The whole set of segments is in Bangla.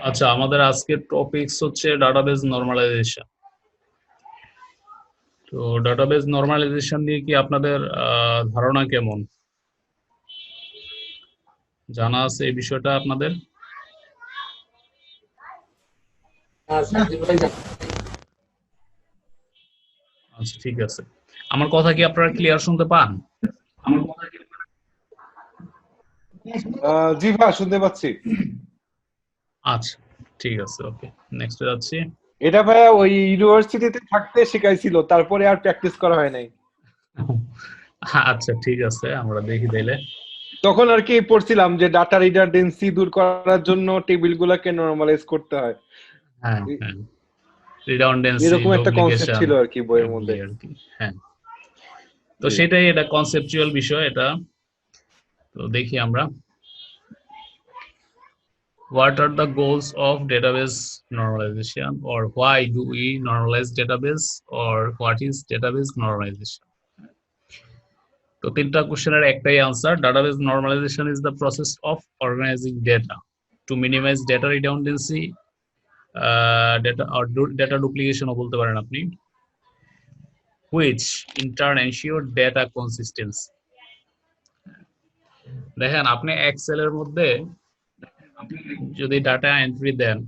আচ্ছা, আমাদের আজকের টপিকস হচ্ছে ডাটাবেজ নরমালাইজেশন। তো ডাটাবেজ নরমালাইজেশন নিয়ে কি আপনাদের ধারণা কেমন? জানা আছে এই বিষয়টা আপনাদের? আচ্ছা, ঠিক আছে। আমার কথা কি আপনারা ক্লিয়ার শুনতে পান? জি ভাই, শুনতে পাচ্ছি। আচ্ছা, ঠিক আছে, ওকে। নেক্সটে যাচ্ছি। এটা ভাইয়া ওই ইউনিভার্সিটিতে থাকতে শিখাইছিল, তারপরে আর প্র্যাকটিস করা হয় নাই। আচ্ছা, ঠিক আছে, আমরা দেখি তাইলে। তখন আর কি পড়ছিলাম যে ডাটা রিডান্ডেন্সি দূর করার জন্য টেবিলগুলোকে নরমালাইজ করতে হয়। হ্যাঁ, হ্যাঁ। রিডান্ডেন্সি, এরকম একটা কনসেপ্ট ডুপ্লিকেশন, ছিল আর কি বইয়ের এগুলি মধ্যে। আর কি। হ্যাঁ, তো জি। সেটাই, এটা কনসেপচুয়াল বিষয় এটা। তো দেখি আমরা। What are the goals of database normalization, or why do we normalize database, or what is database normalization? তো তিনটা কোশ্চেনের একটাই answer. database normalization is the process of organizing data to minimize data redundancy, data or data duplication ও বলতে পারেন আপনি, which in turn ensure data consistency. দেখেন, আপনি এক্সেল এর মধ্যে যদি ডাটা এন্ট্রি দেন,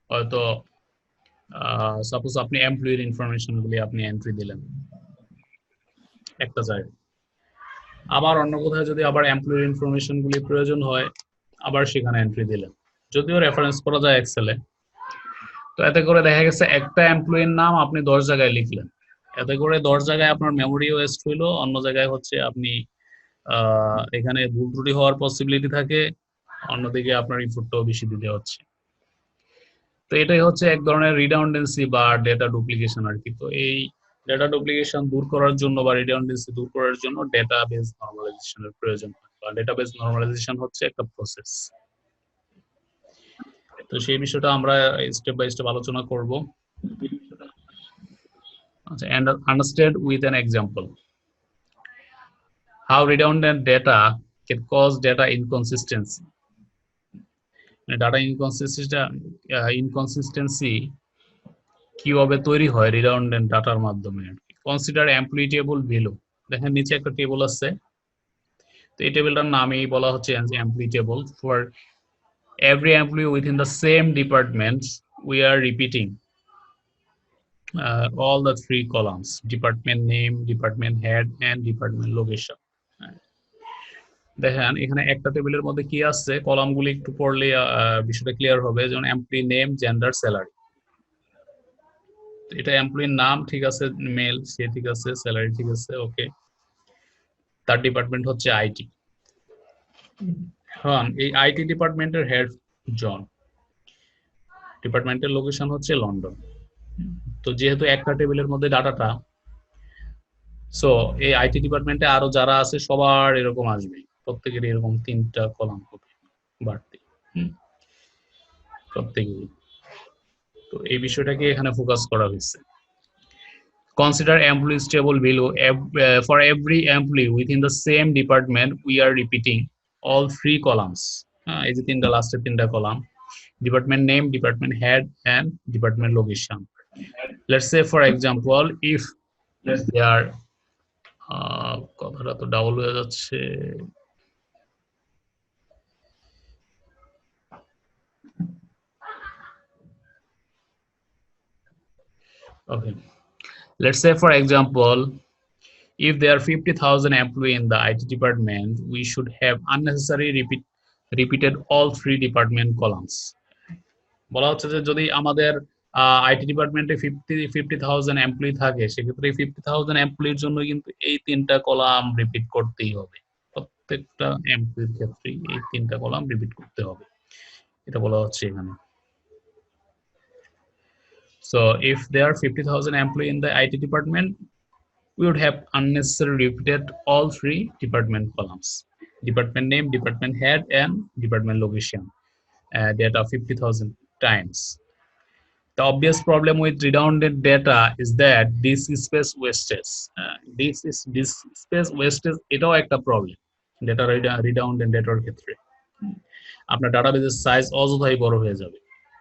হয়তো সাপোজ আপনি এমপ্লয়ির ইনফরমেশন গুলি আপনি এন্ট্রি দিলেন একটা জায়গায়, আবার অন্য কোথাও যদি আবার এমপ্লয়ির ইনফরমেশন গুলি প্রয়োজন হয়, আবার সেখানে এন্ট্রি দিলেন, যদিও রেফারেন্স করা যায় এক্সেলে। তো এতে করে দেখা গেছে একটা এমপ্লয়ির নাম আপনি 10 জায়গায় লিখলেন, এতে করে 10 জায়গায় আপনার মেমোরি ওয়েস্ট হইলো, অন্য জায়গায় হচ্ছে আপনি এখানে ভুল ত্রুটি হওয়ার পসিবিলিটি থাকে, অন্যদিকে আপনার ইনপুটটাও বেশি দিতে হচ্ছে। তো এটাই হচ্ছে এক ধরনের রিডান্ডেন্সি বা ডেটা ডুপ্লিকেশন আর কি। তো এই ডেটা ডুপ্লিকেশন দূর করার জন্য বা রিডান্ডেন্সি দূর করার জন্য ডেটাবেজ নরমালাইজেশনের প্রয়োজন হয়, বা ডেটাবেজ নরমালাইজেশন হচ্ছে একটা প্রসেস। তো সেই বিষয়টা আমরা স্টেপ বাই স্টেপ আলোচনা করব। আচ্ছা, and understand with an example how redundant data can cause data inconsistency. Data inconsistency কিভাবে তৈরি হয় রিডান্ডেন্ট ডাটার মাধ্যমে। Consider employee table value. দেখেন নিচে একটা টেবল আছে, তো এই টেবিলটার নামই বলা হচ্ছে employee table. For every employee within the same department, we are repeating all the three columns: department name, department head, and department location. দেখেন এখানে একটা টেবিলের মধ্যে কি আছে, কলামগুলি একটু পড়লে বিষয়টা ক্লিয়ার হবে। যেমন এমপ্লয়ি নেম, জেন্ডার, স্যালারি। এটা এমপ্লয়ির নাম, ঠিক আছে, মেল, সে ঠিক আছে, স্যালারি ঠিক আছে, ওকে। তার ডিপার্টমেন্ট হচ্ছে আইটি। হ্যাঁ, এই আইটি ডিপার্টমেন্টের হেড জন, ডিপার্টমেন্টের লোকেশন হচ্ছে লন্ডন। তো যেহেতু একটা টেবিলের মধ্যে ডাটাটা, সো এই আইটি ডিপার্টমেন্টে আরো যারা আছে সবার এরকম আসবে, প্রত্যেকের এরকম 3টা কলাম হবে বাড়তি, প্রত্যেকেরই। তো এই বিষয়টাকে এখানে ফোকাস করা হয়েছে। Consider employee stable below. For every employee within the same department, we are repeating all three columns. এই যে তিনটা, লাস্টের 3টা column: department name, department head, and department location. Let's say for example, if they are কথাটা তো ডাবল হয়ে যাচ্ছে। Okay, let's say for example, if there are 50,000 employees in the IT department, we should have unnecessary repeated all three department columns. বলা হচ্ছে যে যদি আমাদের আইটি ডিপার্টমেন্টে 50,000 এমপ্লয়ি থাকে, সেক্ষেত্রে 50,000 এমপ্লয়ির জন্য কিন্তু এই 3টা কলাম রিপিট করতেই হবে। প্রত্যেকটা এমপ্লয়ির ক্ষেত্রে এই 3টা কলাম রিপিট করতে হবে, এটা বলা হচ্ছে এখানে। So if there are 50,000 employees in the IT department, we would have unnecessarily repeated all three department columns: department name, department head, and department location, data 50,000 times. The obvious problem with redundant data is that disk space wastage. Disk space wastage এটাও একটা প্রবলেম ডেটা রিডান্ডেন্ট ডেটার ক্ষেত্রে। আপনার ডাটাবেসের সাইজ অযথাই বড় হয়ে যাবে।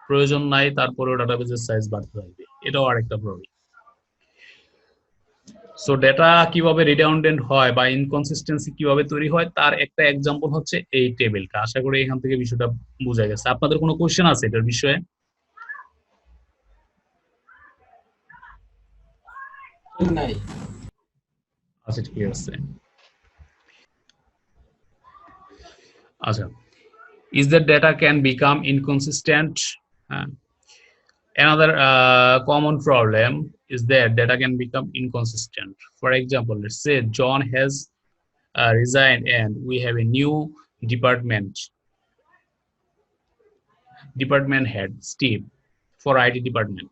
প্রয়োজন নাই তারপরেও ডাটাবেজের সাইজ বাড়তে থাকবে, এটাও আরেকটা প্রবলেম। সো ডেটা কিভাবে রিডান্ডেন্ট হয় বা ইনকনসিস্টেন্সি কিভাবে তৈরি হয় তার একটা এক্সাম্পল হচ্ছে এই টেবিলটা। আশা করি এখান থেকে বিষয়টা বোঝা গেছে। আপনাদের কোনো কোশ্চেন আছে এটার বিষয়ে? নাই। আচ্ছা ঠিক আছে। আচ্ছা, is that data can become inconsistent? Another common problem is that data can become inconsistent. For example, let's say John has resigned and we have a new department head Steve for IT department.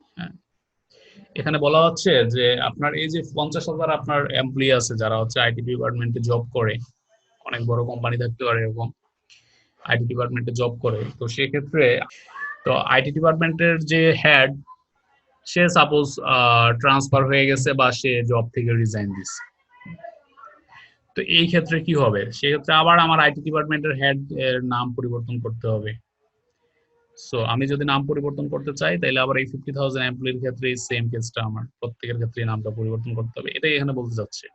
এখানে বলা হচ্ছে যে আপনার এই যে 50,000 আপনার এমপ্লয়ি আছে যারা হচ্ছে আইটি ডিপার্টমেন্টে জব করে, অনেক বড় কোম্পানি থাকতে পারে এরকম আইটি ডিপার্টমেন্টে জব করে, তো সেক্ষেত্রে তো আইটি ডিপার্টমেন্টের যে হেড সে সাপোজ ট্রান্সফার হয়ে গেছে বা সে জব থেকে রিজাইন দিচ্ছে। তো এই ক্ষেত্রে কি হবে? সেক্ষেত্রে আবার আমার আইটি ডিপার্টমেন্টের হেড এর নাম পরিবর্তন করতে হবে। সো আমি যদি নাম পরিবর্তন করতে চাই তাহলে আবার এই 50,000 এমপ্লয়ির ক্ষেত্রে সেম কেসটা আমার প্রত্যেকের ক্ষেত্রে নামটা পরিবর্তন করতে হবে। এটাই এখানে বলতে যাচ্ছে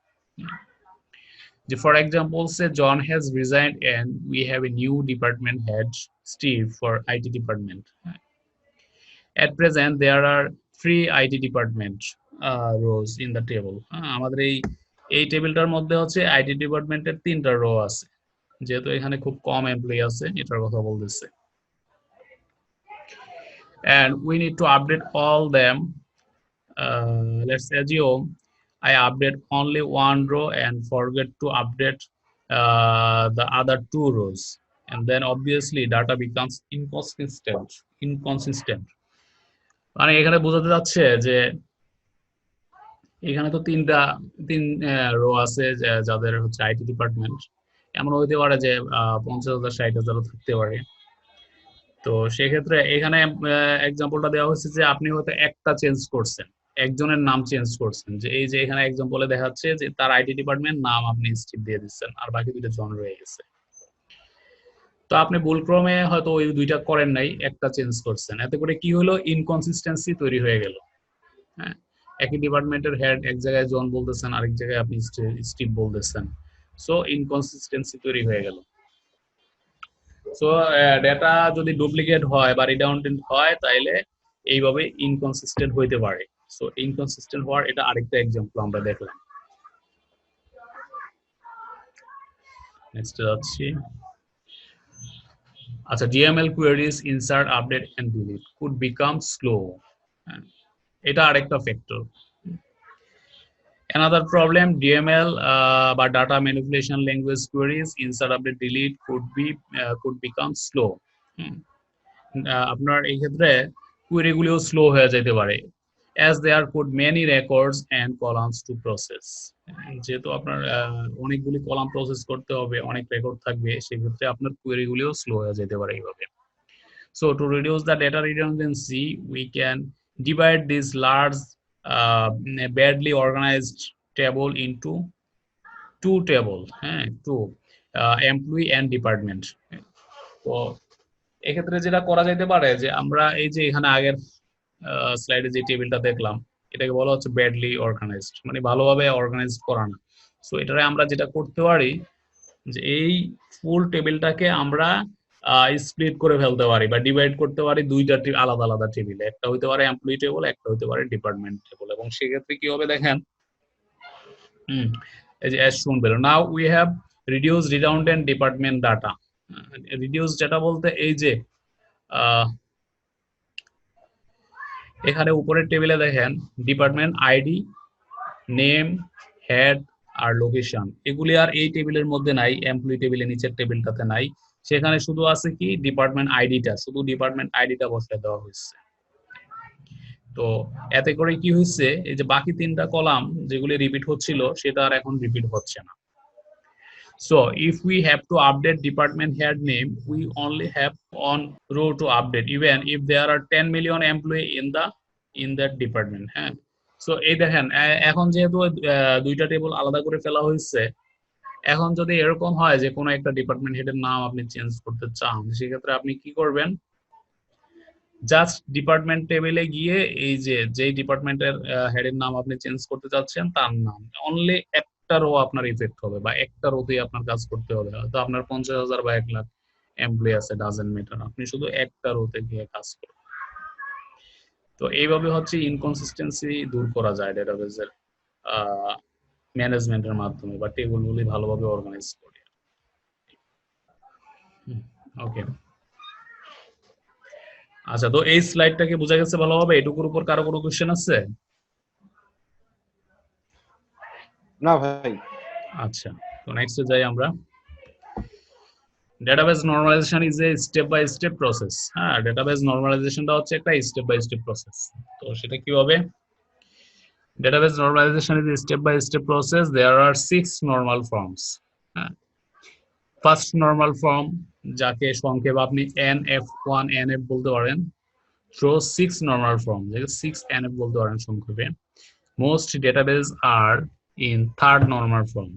যে for example say John has resigned and we have a new department head Steve for IT department. At present there are 3 IT department rows in the table. আমাদের এই টেবিলটার মধ্যে হচ্ছে আইটি ডিপার্টমেন্টের 3টা রো আছে, যেহেতু এখানে খুব কম এমপ্লয়ি আছে এটার কথা বলতেছে। And we need to update all them. Let's assume I update only one row and forget to update the other 2 rows, and then obviously data becomes inconsistent. মানে এখানে বোঝাতে যাচ্ছে যে এখানে তো তিন রো আছে যাদের হচ্ছে আইটি ডিপার্টমেন্ট, এমন হইতে পারে যে 50,000 60,000 থাকতে পারে। তো সেক্ষেত্রে এখানে এক্সাম্পলটা দেওয়া হচ্ছে যে আপনি হয়তো একটা চেঞ্জ করছেন, একজনের নাম চেঞ্জ করছেন, যে এই যে এখানে এক্সাম্পলে দেখাচ্ছে যে তার আইটি ডিপার্টমেন্ট নাম আপনি স্টিভ দিয়ে দিচ্ছেন আর বাকি 2টা জন রয়ে গেছে। তো আপনি ভুলক্রমে হয়তো ওই 2টা করেন নাই, একটা চেঞ্জ করছেন, এতে করে কি হলো ইনকনসিস্টেন্সি তৈরি হয়ে গেল। হ্যাঁ, একই ডিপার্টমেন্টের হেড এক জায়গায় জন বলতেছেন আরেক জায়গায় আপনি স্টিভ বলতেছেন, সো ইনকনসিস্টেন্সি তৈরি হয়ে গেল। সো ডেটা যদি ডুপ্লিকেট হয় বা রিডান্ডেন্ট হয় তাহলে এইভাবে ইনকনসিস্টেন্ট হইতে পারে। সো ইনকনসিস্টেন্ট হওয়ার এটা আরেকটা এক্সাম্পল আমরা দেখলাম। নেক্সট যাচ্ছি। আচ্ছা, DML queries insert update and delete could become slow. এটা আরেকটা ফ্যাক্টর। Another problem, DML বা data manipulation language queries insert update delete could become slow. আপনার এই ক্ষেত্রে কোয়েরি গুলিও স্লো হয়ে যেতে পারে as there could many records and columns to process. যেহেতু আপনার অনেকগুলি কলাম প্রসেস করতে হবে, অনেক রেকর্ড থাকবে, সেই ক্ষেত্রে আপনার কোয়েরি গুলিও স্লো হয়ে যেতে পারে এইভাবে। So to reduce the data redundancy, we can divide this large badly organized table into 2 tables, employee and department. তো এক্ষেত্রে যেটা করা যেতে পারে যে আমরা এই যে এখানে আগের স্লাইডে যে টেবিলটা দেখলাম এটাকে বলা হচ্ছে ব্যাডলি অর্গানাইজড, মানে ভালোভাবে অর্গানাইজড করা না। সো এটারে আমরা যেটা করতে পারি যে এই ফুল টেবিলটাকে আমরা স্প্লিট করে ফেলতে পারি বা ডিভাইড করতে পারি 2টা আলাদা আলাদা টেবিলে, একটা হইতে পারে এমপ্লয়ি টেবিল, একটা হইতে পারে ডিপার্টমেন্ট টেবিল। এবং সেক্ষেত্রে কি হবে দেখেন, এই যে as shown below, now we have reduced redundant department data. Reduce যেটা বলতে এই যে এখানে উপরের টেবিলে দেখেন ডিপার্টমেন্ট আইডি, নেম, হেড আর লোকেশন, এগুলি আর এই টেবিলের মধ্যে নাই, এমপ্লয়ি টেবিলে নিচের টেবিলটাতে নাই, সেখানে শুধু আছে কি ডিপার্টমেন্ট আইডিটা, শুধু ডিপার্টমেন্ট আইডিটা বসায় দেওয়া হয়েছে। তো এতে করে কি হয়েছে, এই যে বাকি 3টা কলাম যেগুলি রিপিট হচ্ছিল সেটা আর এখন রিপিট হচ্ছে না। So if we have to update department head name, we only have one row to update, even if there are 10 million employee in that department. হ্যাঁ, সো এই দেখেন এখন যেহেতু 2টা টেবিল আলাদা করে ফেলা হয়েছে, এখন যদি এরকম হয় যে কোনো একটা ডিপার্টমেন্ট হেডের নাম আপনি চেঞ্জ করতে চান, সেক্ষেত্রে আপনি কি করবেন, জাস্ট ডিপার্টমেন্ট টেবিলে গিয়ে এই যে যেই ডিপার্টমেন্টের হেডের নাম আপনি চেঞ্জ করতে চাচ্ছেন তার নাম অনলি একটা রো আপনার ইফেক্ট হবে বা একটা রোতেই আপনার কাজ করতে হবে, হয়তো আপনার 50,000 বা 1 লাখ এমপ্লয়ি আছে, ডাজেন্ট ম্যাটার, আপনি শুধু একটা রোতে গিয়ে কাজ করবেন। তো এইভাবে হচ্ছে ইনকনসিস্টেন্সি দূর করা যায় ডেটাবেজের ম্যানেজমেন্টের মাধ্যমে বা টেবিলগুলি ভালোভাবে অর্গানাইজ করে। ওকে, আচ্ছা, তো এই স্লাইডটাকে বোঝা গেছে ভালোভাবে? এটুকুর উপর কারো কোনো কোশ্চেন আছে? না ভাই। আচ্ছা, তো নেক্সটে যাই আমরা। Database normalisation is a step by step process. হ্যাঁ, ডেটাবেজ নরমালাইজেশনটা হচ্ছে একটা স্টেপ বাই স্টেপ প্রসেস। তো সেটা কি হবে? Database normalisation is a step by step process. There are 6 normal forms. হ্যাঁ, ফার্স্ট নরমাল ফর্ম, যাকে সংক্ষেপ আপনি NF1 NF বলতে পারেন, through 6 normal form, যেটা 6 NF বলতে পারেন সংক্ষেপে। Most database are in third normal form.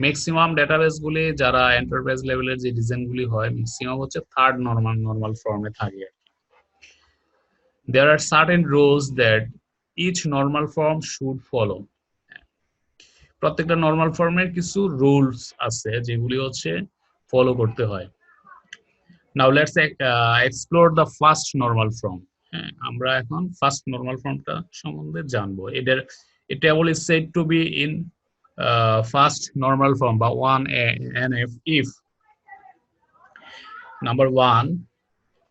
Maximum database গুলি যারা এন্টারপ্রাইজ লেভেলের যে ডিজাইন গুলি হয় ম্যাক্সিমাম হচ্ছে থার্ড নরমাল ফর্মে থাকে। There are certain rules that each normal form should follow. প্রত্যেকটা নরমাল ফর্মের কিছু রুলস আছে যেগুলি হচ্ছে ফলো করতে হয়। Now let's explore the first normal form. হ্যাঁ, আমরা এখন ফার্স্ট নরমাল ফর্মটা সম্বন্ধে জানবো। এটার a table is said to be in first normal form বা 1NF if number 1,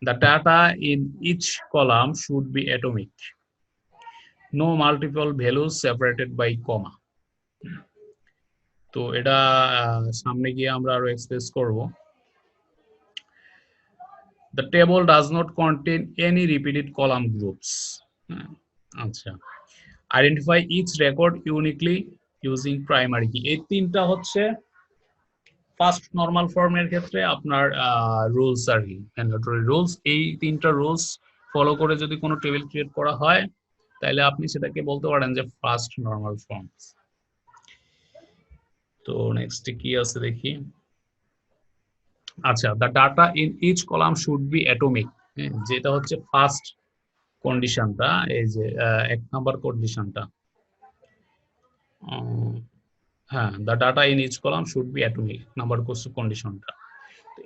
the data in each column should be atomic, no multiple values separated by comma. তো এটা সামনে গিয়ে আমরা আরো এক্সপ্রেস করব। The table does not contain any repeated column groups. আচ্ছা, identify each record uniquely using primary key. এই তিনটা হচ্ছে ফার্স্ট নরমাল ফর্মের ক্ষেত্রে আপনার রুলস আর কি, ম্যান্ডেটরি রুলস। এই তিনটা রুলস ফলো করে যদি কোনো টেবিল ক্রিয়েট করা হয় তাহলে আপনি সেটাকে বলতে পারেন যে ফার্স্ট নরমাল ফর্ম। তো নেক্সট কি আছে দেখি। আচ্ছা, the data in each column should be atomic, যেটা হচ্ছে ফার্স্ট কন্ডিশনটা, এই যে 1 নাম্বার কন্ডিশনটা। হ্যাঁ, the data in each column should be atomic, number কন্ডিশনটা।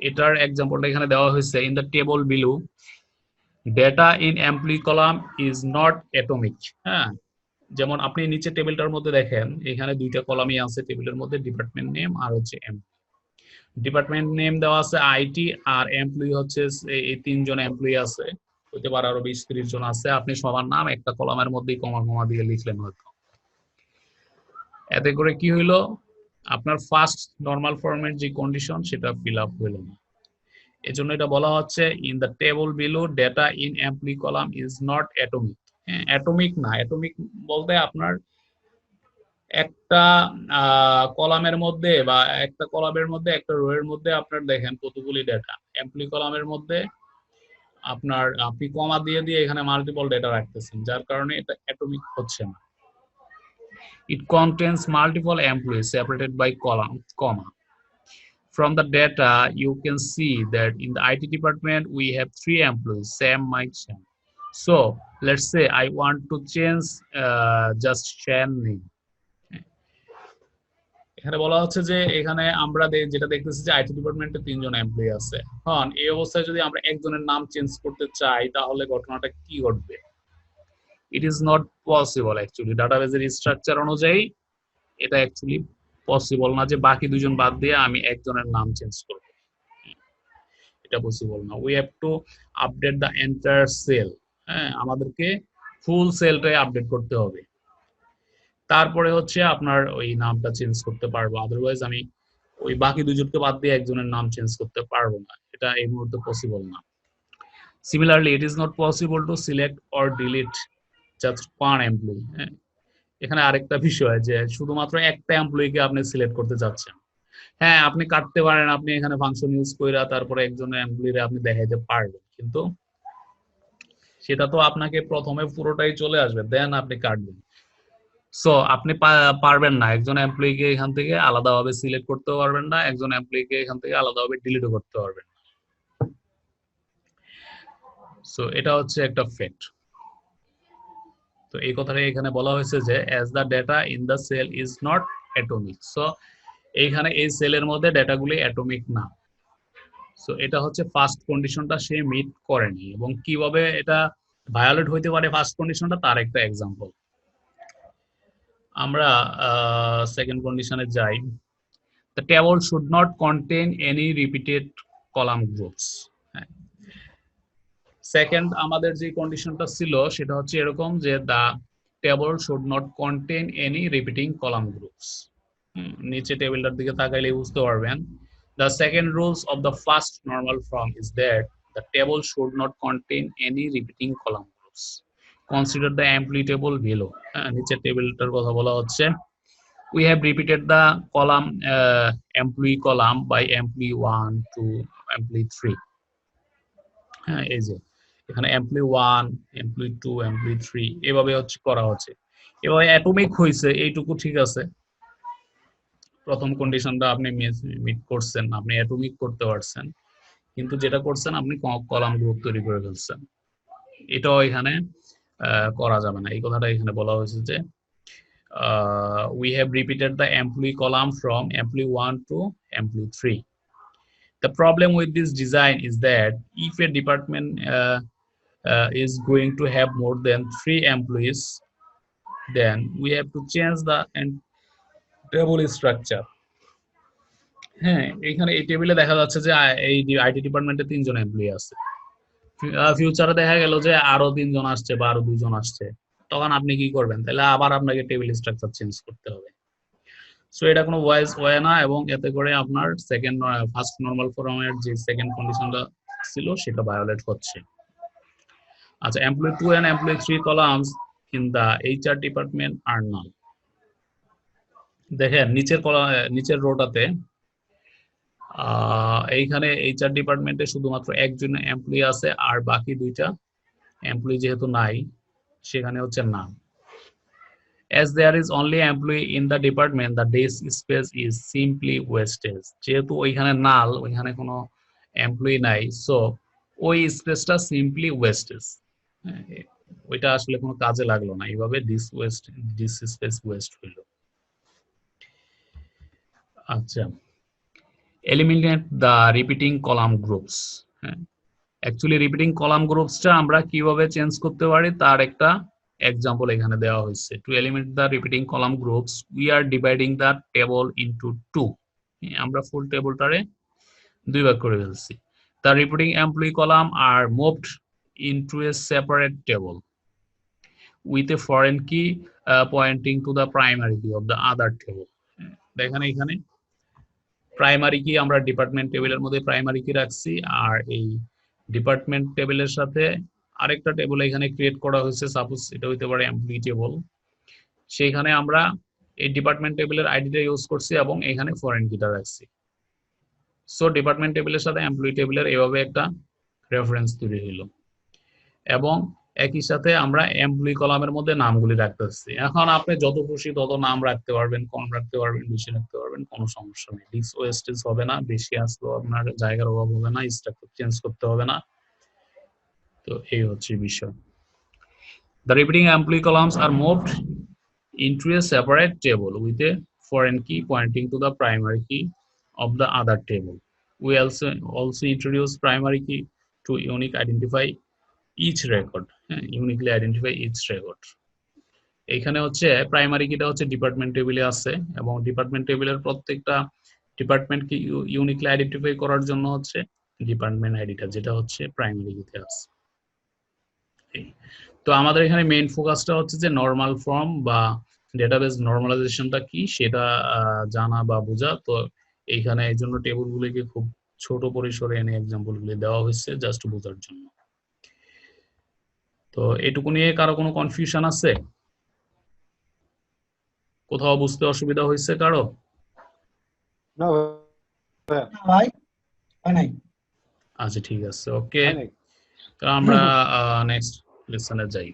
এটার এক্সাম্পলটা এখানে দেওয়া হয়েছে। In the table below data in employee column is not atomic. হ্যাঁ, যেমন আপনি নিচে টেবিলটার মধ্যে দেখেন এখানে দুইটা কলামই আছে টেবিলের মধ্যে, ডিপার্টমেন্ট নেম আর হচ্ছে এমপ্লয়ি। ডিপার্টমেন্ট নেম দেওয়া আছে আইটি, আর এমপ্লয়ি হচ্ছে এই 3 জন এমপ্লয়ি আছে, হতে পারে আরো 20-30 জন আছে। আপনি সবার নাম একটা কলামের মধ্যেই কমা কমা দিয়ে লিখলেন হয়তো। এতে করে কি হইলো, আপনার ফার্স্ট নরমাল ফর্মের যে কন্ডিশন সেটা ফিল আপ হইল না। এজন্য এটা বলা হচ্ছে in the table below data in employee column is not atomic. হ্যাঁ, অ্যাটমিক না, অ্যাটমিক বলতে আপনার একটা কলামের মধ্যে বা একটা কলামের মধ্যে একটা রো এর মধ্যে আপনার দেখেন কতগুলি ডেটা, এমপ্লয়ি কলামের মধ্যে আপনার আপনি কমা দিয়ে দিয়ে এখানে মাল্টিপল ডেটা রাখতেছেন, যার কারণে এটা অ্যাটমিক হচ্ছে না। It contains multiple employees separated by column, comma. From the data, you can see that in the IT department, we have 3 employees, Sam, Mike, Sam. So let's say I want to change just Shan name. এখানে বলা হচ্ছে যে এখানে আমরা যেটা দেখতেছি যে আইটি ডিপার্টমেন্টে 3 জন এমপ্লয়ি আছে। হ্যাঁ, এই অবস্থায় যদি আমরা একজনের নাম চেঞ্জ করতে চাই তাহলে ঘটনাটা কি ঘটবে? It is not possible actually, ডাটাবেজের স্ট্রাকচার অনুযায়ী এটা অ্যাকচুয়ালি পসিবল না যে বাকি 2 জন বাদ দিয়ে আমি একজনের নাম চেঞ্জ করব, এটা পসিবল না। We have to update the entire cell. হ্যাঁ, আমাদেরকে ফুল সেলটাই আপডেট করতে হবে, তারপরে হচ্ছে আপনার ওই নামটা চেঞ্জ করতে পারবো। আদারওয়াইজ আমি ওই বাকি 2 জনকে বাদ দিয়ে একজনের নাম চেঞ্জ করতে পারবো না, এটা এই মুহূর্তে পসিবল না। Similarly it is not possible to select or delete just one employee. এখানে আরেকটা বিষয় যে শুধুমাত্র একটা এমপ্লয়িকে আপনি সিলেক্ট করতে চাচ্ছেন। হ্যাঁ, আপনি কাটতে পারেন, আপনি এখানে ফাংশন ইউজ কইরা তারপরে একজনের এমপ্লয়িরে আপনি দেখাইতে পারবেন, কিন্তু সেটা তো আপনাকে প্রথমে পুরোটাই চলে আসবে, দেন আপনি কাটবেন। সো আপনি পারবেন না একজন এমপ্লয়িকে এখান থেকে আলাদাভাবে সিলেক্ট করতে পারবেন না, একজন এমপ্লয়িকে এখান থেকে আলাদাভাবে ডিলিটও করতে পারবেন না। সো এটা হচ্ছে একটা ফ্যাক্ট। তো এই কথাটা এখানে বলা হয়েছে যে as the data in the cell is not atomic, so এইখানে এই সেলের মধ্যে ডেটাগুলি অ্যাটমিক না। সো এটা হচ্ছে ফার্স্ট কন্ডিশনটা সে মিট করেনি, এবং কিভাবে এটা ভায়োলেট হইতে পারে ফার্স্ট কন্ডিশনটা তার একটা এক্সাম্পল। আমরা সেকেন্ড কন্ডিশনে যাই। The table should not contain any repeated column groups. Second আমাদের যে কন্ডিশনটা ছিল সেটা হচ্ছে এরকম যে the table should not contain any repeating column groups. নিচে টেবিলটার দিকে তাকাইলে বুঝতে পারবেন। The second rules of the first normal form is that the table should not contain any repeating column groups. Consider the employee table below. নিচে টেবিলটার কথা বলা হচ্ছে। We have repeated the column employee column by employee 1 to employee 3. হ্যাঁ, এই যে এখানে employee 1, employee 2, employee 3 এভাবে হচ্ছে করা হচ্ছে। এভাবে অ্যাটমিক হইছে এইটুকু ঠিক আছে। প্রথম কন্ডিশনটা আপনি মিট করছেন, আপনি অ্যাটমিক করতে পারছেন, কিন্তু যেটা করছেন আপনি কলাম গ্রুপ তৈরি করে ফেলছেন, এটাও এখানে করা যাবে না। এই কথাটা এখানে বলা হয়েছে যে we have repeated the employee column from employee 1 to employee 3. The problem with this design is that if a department is going to have more than 3 employees, then we have to change the table structure. হ্যাঁ, এখানে এই টেবিলে দেখা যাচ্ছে যে এই আইটি ডিপার্টমেন্টে 3 জন এমপ্লয়ি আছে। ফিউচারে দেখা গেল যে আরো 3 জন আসছে বা আরো 2 জন আসছে, তখন আপনি কি করবেন? তাহলে আবার আপনাকে টেবিল স্ট্রাকচার চেঞ্জ করতে হবে। সো এটা কোনো ওয়াইজ ওয়ে না, এবং এতে করে আপনার ফার্স্ট নরমাল ফর্মের যে সেকেন্ড কন্ডিশনটা ছিল সেটা ভায়োলেট হচ্ছে। আচ্ছা, employee 2 and employee 3 columns in the HR department are null. দেখেন নিচের রোটাতে এইখানে এইচআর ডিপার্টমেন্টে শুধুমাত্র একজন এমপ্লয়ি আছে, আর বাকি 2টা এমপ্লয়ি যেহেতু নাই সেখানে হচ্ছে নাম। As there is only employee in the department, the desk space is simply wastage. যেহেতু ওইখানে নাল, ওইখানে কোনো এমপ্লয়ি নাই, সো ওই স্পেসটা সিম্পলি ওয়েস্টেজ, ওইটা আসলে কোনো কাজে লাগলো না, এইভাবে দিস স্পেস ওয়েস্ট হইল। আচ্ছা, eliminate the repeating column groups. Actually repeating column গ্রুপসটা আমরা কিভাবে চেঞ্জ করতে পারি তার একটা এক্সাম্পল এখানে দেওয়া হয়েছে। To eliminate the repeating column groups we are dividing the table into 2. আমরা ফুল টেবলটারে 2 ভাগ করে ফেলছি। The repeating employee column are moved into a separate table with a foreign key pointing to the primary key of the other table. দেখেন এখানে প্রাইমারি কি আমরা ডিপার্টমেন্ট টেবিলের মধ্যে প্রাইমারি কি রাখছি, আর এই ডিপার্টমেন্ট টেবিলের সাথে আরেকটা টেবিল এখানে ক্রিয়েট করা হয়েছে, সাপোজ এটা হইতে পারে এমপ্লয়ি টেবিল, সেইখানে আমরা এই ডিপার্টমেন্ট টেবিলের আইডিটা ইউজ করছি এবং এখানে ফরেন কিটা রাখছি। সো ডিপার্টমেন্ট টেবিলের সাথে এমপ্লয়ি টেবিলের এভাবে একটা রেফারেন্স তৈরি হলো, এবং একই সাথে আমরা এমপ্লয়ি কলামের মধ্যে নামগুলি রাখতেছি। এখন আপনি যত খুশি তত নাম রাখতে পারবেন, কম রাখতে পারবেন, বেশি রাখতে পারবেন, কোনো সমস্যা নেই। ডিস্ক ওয়েস্টেজ হবে না, বেশি আসলেও আপনার জায়গার অভাব হবে না, স্ট্রাকচার চেঞ্জ করতে হবে না। তো এই হচ্ছে বিষয়। The repeating employee columns are moved into a separate table with a foreign key pointing to the primary key of the other table. We also introduce primary key to unique identify each record. Uniquely identify each record. এখানে হচ্ছে প্রাইমারি কিটা হচ্ছে ডিপার্টমেন্ট টেবিলে আছে, এবং ডিপার্টমেন্ট টেবিলের প্রত্যেকটা ডিপার্টমেন্ট কি ইউনিকলি আইডেন্টিফাই করার জন্য হচ্ছে ডিপার্টমেন্ট আইডিটা, যেটা হচ্ছে প্রাইমারি কিতে আছে। তো আমাদের এখানে মেইন ফোকাসটা হচ্ছে যে নরমাল ফর্ম বা ডেটাবেস নরমালাইজেশনটা কি সেটা জানা বা বোঝা। তো এইখানে এই জন্য টেবিলগুলিকে খুব ছোট পরিসরে এনে এক্সাম্পলগুলি দেওয়া হয়েছে জাস্ট বোঝার জন্য। তো এটুকু নিয়ে কারো কোনো কনফিউশন আছে? কোথাও বুঝতে অসুবিধা হয়েছে কারো? না ভাই, নাই। আচ্ছা, ঠিক আছে, ওকে। তো আমরা নেক্সট লেসনে যাই।